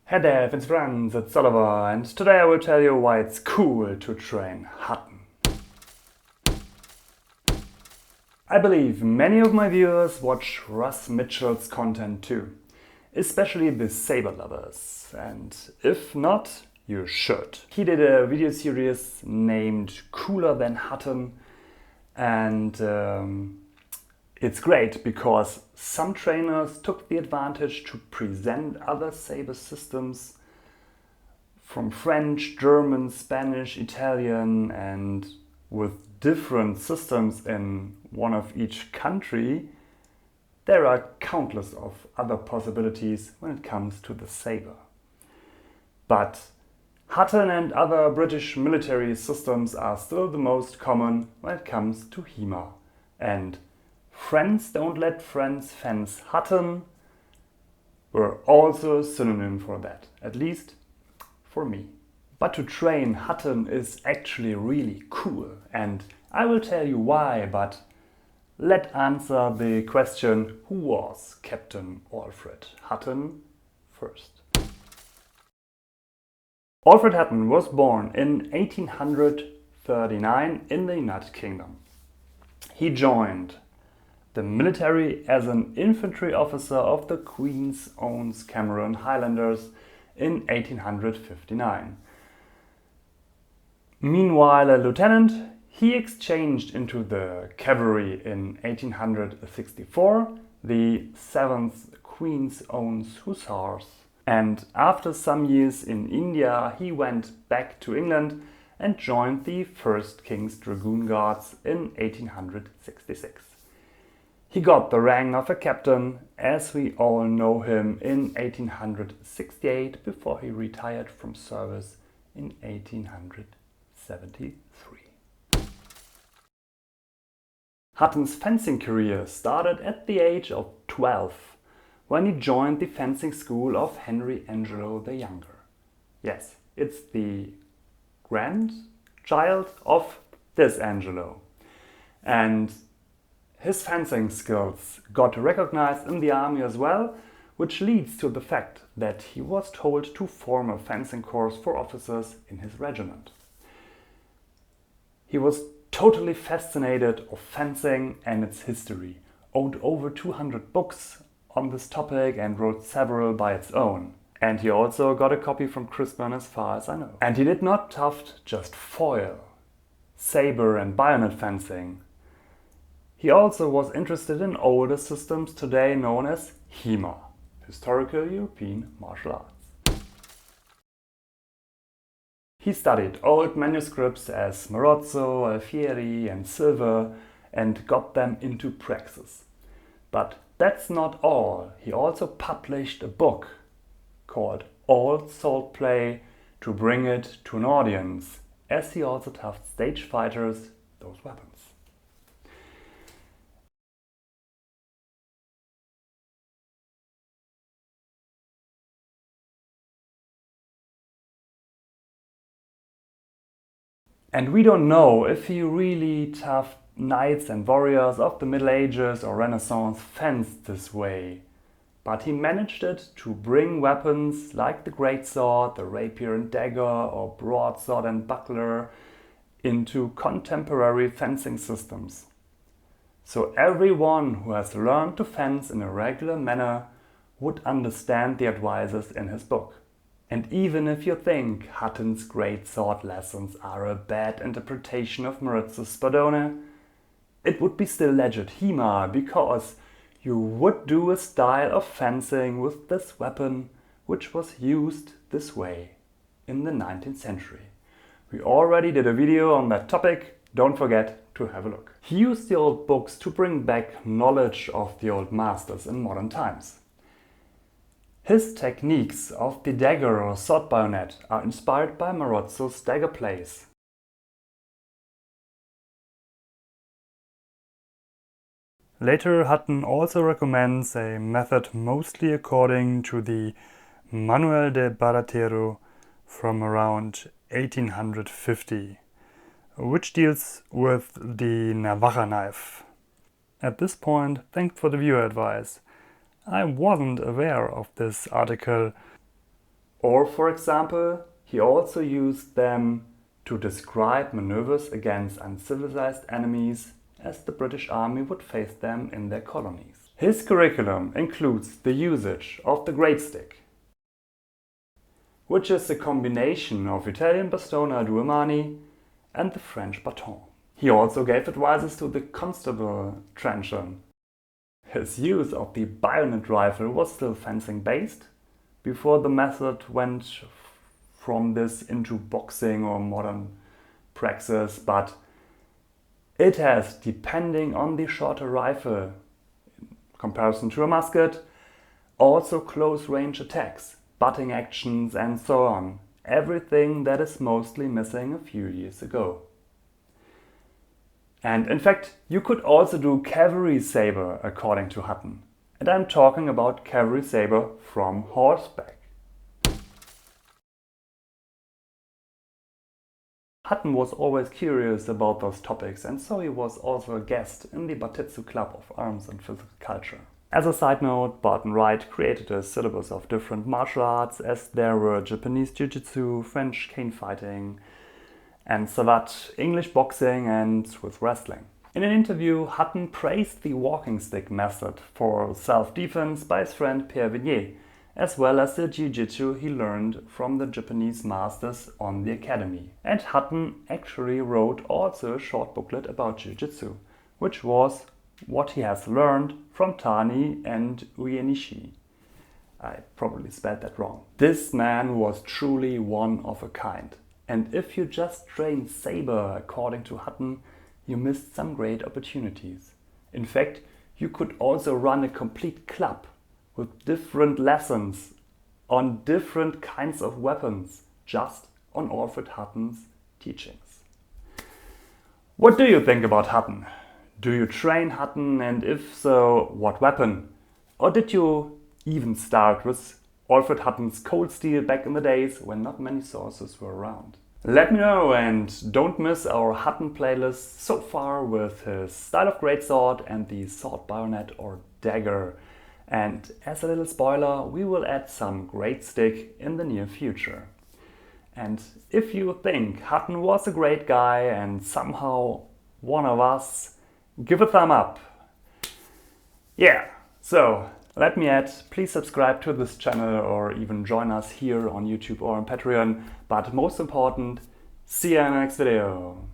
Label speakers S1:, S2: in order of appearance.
S1: Hey there, it's friends, it's Oliver, and today I will tell you why it's cool to train Hutton. I believe many of my viewers watch Russ Mitchell's content too, especially the saber lovers, and if not, you should. He did a video series named Cooler Than Hutton, and it's great because some trainers took the advantage to present other saber systems from French, German, Spanish, Italian, and with different systems in one of each country, there are countless of other possibilities when it comes to the saber. But Hutton and other British military systems are still the most common when it comes to HEMA, and Friends Don't Let Friends Fence Hutton were also a synonym for that, at least for me. But to train Hutton is actually really cool, and I will tell you why, but let's answer the question, who was Captain Alfred Hutton first? Alfred Hutton was born in 1839 in the United Kingdom. He joined the military as an infantry officer of the Queen's Own Cameron Highlanders in 1859. Meanwhile a lieutenant, he exchanged into the cavalry in 1864, the 7th Queen's Own Hussars, and after some years in India he went back to England and joined the 1st King's Dragoon Guards in 1866. He got the rank of a captain, as we all know him, in 1868 before he retired from service in 1873. Hutton's fencing career started at the age of 12 when he joined the fencing school of Henry Angelo the Younger. Yes, it's the grandchild of this Angelo. And his fencing skills got recognized in the army as well, which leads to the fact that he was told to form a fencing course for officers in his regiment. He was totally fascinated of fencing and its history, owned over 200 books on this topic and wrote several by its own. And he also got a copy from Crispin as far as I know. And he did not tuft just foil, sabre and bayonet fencing. He also was interested in older systems today known as HEMA, Historical European Martial Arts. He studied old manuscripts as Marozzo, Alfieri and Silver and got them into praxis. But that's not all. He also published a book called Old Swordplay to bring it to an audience, as he also taught stage fighters those weapons. And we don't know if he really tough knights and warriors of the Middle Ages or Renaissance fenced this way. But he managed it to bring weapons like the greatsword, the rapier and dagger, or broadsword and buckler into contemporary fencing systems. So everyone who has learned to fence in a regular manner would understand the advices in his book. And even if you think Hutton's greatsword lessons are a bad interpretation of Marozzo's bayonet, it would be still legit HEMA, because you would do a style of fencing with this weapon which was used this way in the 19th century. We already did a video on that topic, don't forget to have a look. He used the old books to bring back knowledge of the old masters in modern times. His techniques of the dagger or sword bayonet are inspired by Marozzo's dagger plays. Later, Hutton also recommends a method mostly according to the Manuel de Baratero from around 1850, which deals with the Navaja knife. At this point, thanks for the viewer advice. I wasn't aware of this article Or, for example, he also used them to describe maneuvers against uncivilized enemies as the British Army would face them in their colonies. His curriculum includes the usage of the great stick, which is a combination of Italian bastona a due mani and the French baton. He also gave advices to the constable truncheon. His use of the bayonet rifle was still fencing based, before the method went from this into boxing or modern praxis, but it has, depending on the shorter rifle in comparison to a musket, also close range attacks, butting actions and so on. Everything that is mostly missing a few years ago. And in fact, you could also do cavalry sabre according to Hutton. And I'm talking about cavalry sabre from horseback. Hutton was always curious about those topics, and so he was also a guest in the Bartitsu Club of Arms and Physical Culture. As a side note, Barton Wright created a syllabus of different martial arts, as there were Japanese Jiu Jitsu, French cane fighting, and Savate, English boxing and Swiss wrestling. In an interview, Hutton praised the walking stick method for self-defense by his friend Pierre Vigny, as well as the Jiu Jitsu he learned from the Japanese masters on the academy. And Hutton actually wrote also a short booklet about Jiu Jitsu, which was what he has learned from Tani and Uenishi. I probably spelled that wrong. This man was truly one of a kind. And if you just train sabre according to Hutton, you missed some great opportunities. In fact, you could also run a complete club with different lessons on different kinds of weapons, just on Alfred Hutton's teachings. What do you think about Hutton? Do you train Hutton, and if so, what weapon? Or did you even start with Alfred Hutton's cold steel back in the days when not many sources were around? Let me know, and don't miss our Hutton playlist so far with his style of greatsword and the sword bayonet or dagger. And as a little spoiler, we will add some great stick in the near future. And if you think Hutton was a great guy and somehow one of us, give a thumb up. Yeah, so let me add, please subscribe to this channel or even join us here on YouTube or on Patreon. But most important, see you in the next video.